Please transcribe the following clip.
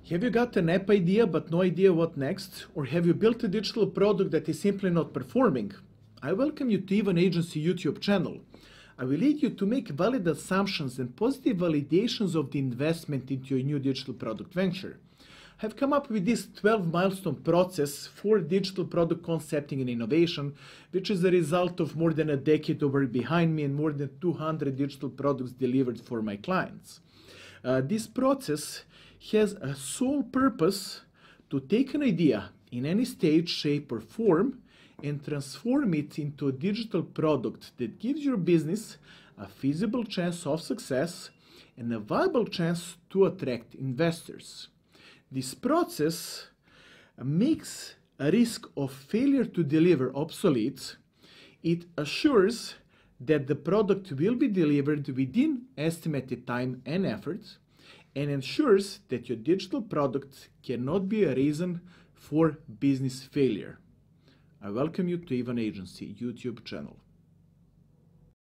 Have you got an app idea but no idea what next? Or have you built a digital product that is simply not performing? I welcome you to Even Agency YouTube channel. I will lead you to make valid assumptions and positive validations of the investment into your new digital product venture. I've come up with this 12 milestone process for digital product concepting and innovation, which is the result of more than a decade of work behind me and more than 200 digital products delivered for my clients. This process has a sole purpose to take an idea in any stage, shape, or form and transform it into a digital product that gives your business a feasible chance of success and a viable chance to attract investors. This process makes a risk of failure to deliver obsolete. It assures that the product will be delivered within estimated time and effort, and ensures that your digital product cannot be a reason for business failure. I welcome you to Even Agency YouTube channel.